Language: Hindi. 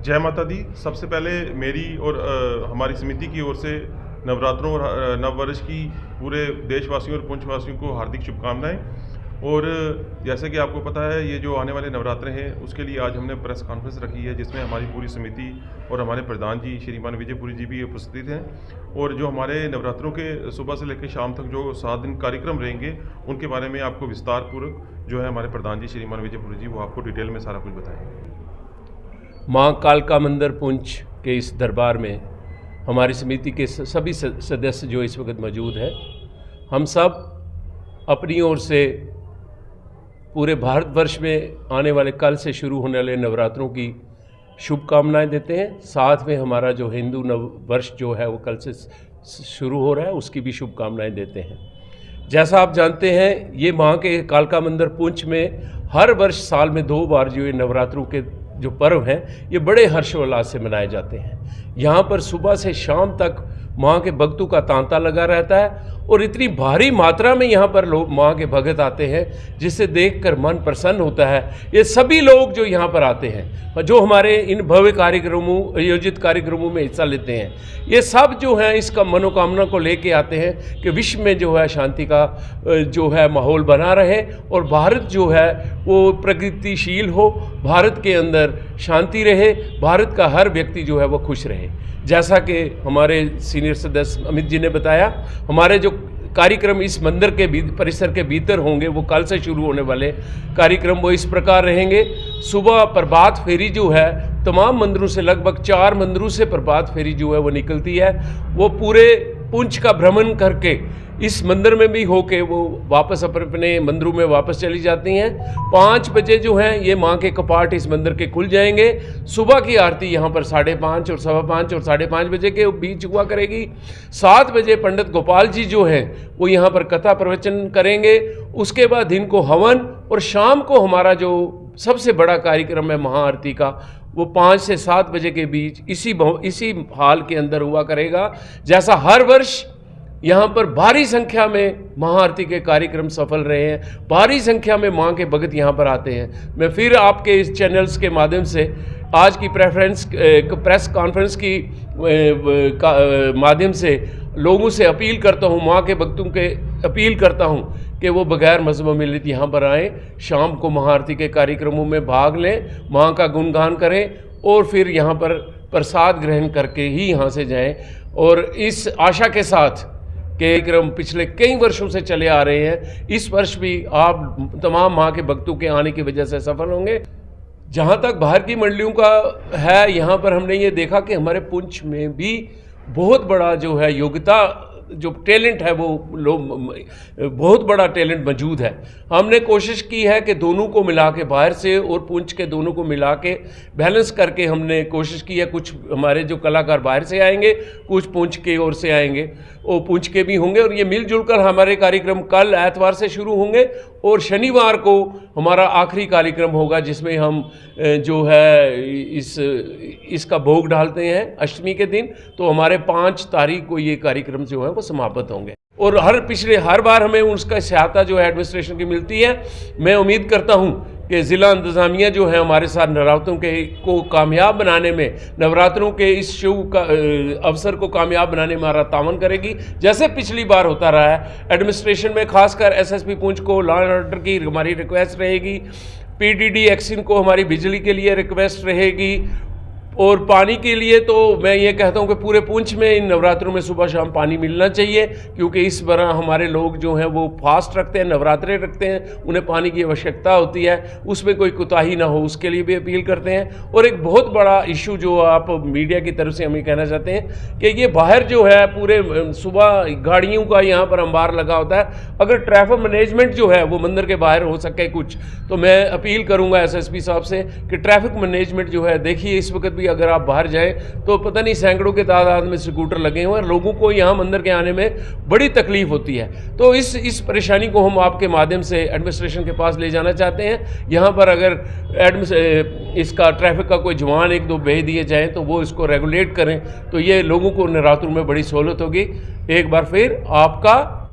जय माता दी। सबसे पहले मेरी और हमारी समिति की ओर से नवरात्रों और नववर्ष की पूरे देशवासियों और पुंछवासियों को हार्दिक शुभकामनाएं। और जैसे कि आपको पता है, ये जो आने वाले नवरात्रे हैं उसके लिए आज हमने प्रेस कॉन्फ्रेंस रखी है, जिसमें हमारी पूरी समिति और हमारे प्रधान जी श्रीमान विजयपुरी जी भी उपस्थित हैं। और जो हमारे नवरात्रों के सुबह से लेकर शाम तक जो 7 दिन कार्यक्रम रहेंगे, उनके बारे में आपको विस्तार पूर्वक जो है हमारे प्रधान जी श्रीमान विजयपुरी जी वो आपको डिटेल में सारा कुछ बताएंगे। माँ कालका मंदिर पुंछ के इस दरबार में हमारी समिति के सभी सदस्य जो इस वक्त मौजूद हैं, हम सब अपनी ओर से पूरे भारतवर्ष में आने वाले कल से शुरू होने वाले नवरात्रों की शुभकामनाएं देते हैं। साथ में हमारा जो हिंदू नव वर्ष जो है वो कल से शुरू हो रहा है, उसकी भी शुभकामनाएं देते हैं। जैसा आप जानते हैं, ये माँ के कालका मंदिर पुंछ में हर वर्ष साल में 2 बार जो ये नवरात्रों के जो पर्व हैं ये बड़े हर्षोल्लास से मनाए जाते हैं। यहाँ पर सुबह से शाम तक माँ के भक्तों का तांता लगा रहता है और इतनी भारी मात्रा में यहाँ पर लोग माँ के भगत आते हैं, जिसे देखकर मन प्रसन्न होता है। ये सभी लोग जो यहाँ पर आते हैं, जो हमारे इन भव्य कार्यक्रमों आयोजित कार्यक्रमों में हिस्सा लेते हैं, ये सब जो हैं इसका मनोकामना को लेके आते हैं कि विश्व में जो है शांति का जो है माहौल बना रहे और भारत जो है वो प्रगतिशील हो, भारत के अंदर शांति रहे, भारत का हर व्यक्ति जो है वो खुश रहे। जैसा कि हमारे सीनियर सदस्य अमित जी ने बताया, हमारे जो कार्यक्रम इस मंदिर के परिसर के भीतर होंगे वो कल से शुरू होने वाले कार्यक्रम वो इस प्रकार रहेंगे। सुबह प्रभात फेरी जो है तमाम मंदिरों से, लगभग 4 मंदिरों से प्रभात फेरी जो है वो निकलती है। वो पूरे पुंछ का भ्रमण करके इस मंदिर में भी होके वो वापस अपने मंदिरों में वापस चली जाती हैं। 5 बजे जो हैं ये माँ के कपाट इस मंदिर के खुल जाएंगे। सुबह की आरती यहाँ पर 5:30 और 5:15 और 5:30 बजे के बीच हुआ करेगी। 7 बजे पंडित गोपाल जी जो हैं वो यहाँ पर कथा प्रवचन करेंगे। उसके बाद दिन को हवन और शाम को हमारा जो सबसे बड़ा कार्यक्रम है महाआरती का, वो 5 से 7 बजे के बीच इसी हाल के अंदर हुआ करेगा। जैसा हर वर्ष यहाँ पर भारी संख्या में महाआरती के कार्यक्रम सफल रहे हैं, भारी संख्या में माँ के भगत यहाँ पर आते हैं। मैं फिर आपके इस चैनल्स के माध्यम से आज की प्रेस कॉन्फ्रेंस की माध्यम से लोगों से अपील करता हूँ, माँ के भक्तों के अपील करता हूँ कि वो बगैर मजहब मिलत यहाँ पर आएँ, शाम को महाआरती के कार्यक्रमों में भाग लें, माँ का गुणगान करें और फिर यहाँ पर प्रसाद ग्रहण करके ही यहाँ से जाएं। और इस आशा के साथ कार्यक्रम पिछले कई वर्षों से चले आ रहे हैं, इस वर्ष भी आप तमाम माँ के भक्तों के आने की वजह से सफल होंगे। जहाँ तक बाहर की मंडलियों का है, यहाँ पर हमने ये देखा कि हमारे पुंछ में भी बहुत बड़ा जो है योग्यता, जो टैलेंट है वो बहुत बड़ा टैलेंट मौजूद है। हमने कोशिश की है कि दोनों को मिला के, बाहर से और पुंछ के दोनों को मिला के बैलेंस करके हमने कोशिश की है। कुछ हमारे जो कलाकार बाहर से आएंगे, कुछ पुंछ के ओर से आएंगे, वो पुंछ के भी होंगे और ये मिलजुल कर हमारे कार्यक्रम कल एतवार से शुरू होंगे और शनिवार को हमारा आखिरी कार्यक्रम होगा, जिसमें हम जो है इसका भोग डालते हैं अष्टमी के दिन। तो हमारे 5 तारीख को ये कार्यक्रम जो है वो समाप्त होंगे और हर बार हमें उसका सहायता जो है एडमिनिस्ट्रेशन की मिलती है। मैं उम्मीद करता हूँ कि ज़िला इंतज़ामिया जो है हमारे साथ नवरात्रों को कामयाब बनाने में, नवरात्रों के इस शुभ अवसर को कामयाब बनाने में हमारा तावन करेगी, जैसे पिछली बार होता रहा है। एडमिनिस्ट्रेशन में खासकर एसएसपी पुंछ को लॉ एंड ऑर्डर की हमारी रिक्वेस्ट रहेगी, पीडीडी एक्शन को हमारी बिजली के लिए रिक्वेस्ट रहेगी और पानी के लिए तो मैं ये कहता हूँ कि पूरे पुंछ में इन नवरात्रों में सुबह शाम पानी मिलना चाहिए, क्योंकि इस बार हमारे लोग जो हैं वो फास्ट रखते हैं, नवरात्रे रखते हैं, उन्हें पानी की आवश्यकता होती है, उसमें कोई कोताही ना हो, उसके लिए भी अपील करते हैं। और एक बहुत बड़ा इशू जो आप मीडिया की तरफ से हम ये कहना चाहते हैं कि ये बाहर जो है पूरे सुबह गाड़ियों का यहाँ पर अंबार लगा होता है। अगर ट्रैफिक मैनेजमेंट जो है वो मंदिर के बाहर हो सके कुछ, तो मैं अपील करूँगा एसएसपी साहब से कि ट्रैफिक मैनेजमेंट जो है, देखिए इस वक्त अगर आप बाहर जाएं तो पता नहीं सैकड़ों के तादाद में स्कूटर लगे हुए हैं, लोगों को यहाँ मंदिर के आने में बड़ी तकलीफ होती है। तो इस परेशानी को हम आपके माध्यम से एडमिनिस्ट्रेशन के पास ले जाना चाहते हैं। यहाँ पर अगर इसका ट्रैफिक का कोई जवान 1-2 भेज दिए जाएँ तो वो इसको रेगुलेट करें, तो ये लोगों को नवरात्रों में बड़ी सहूलत होगी। एक बार फिर आपका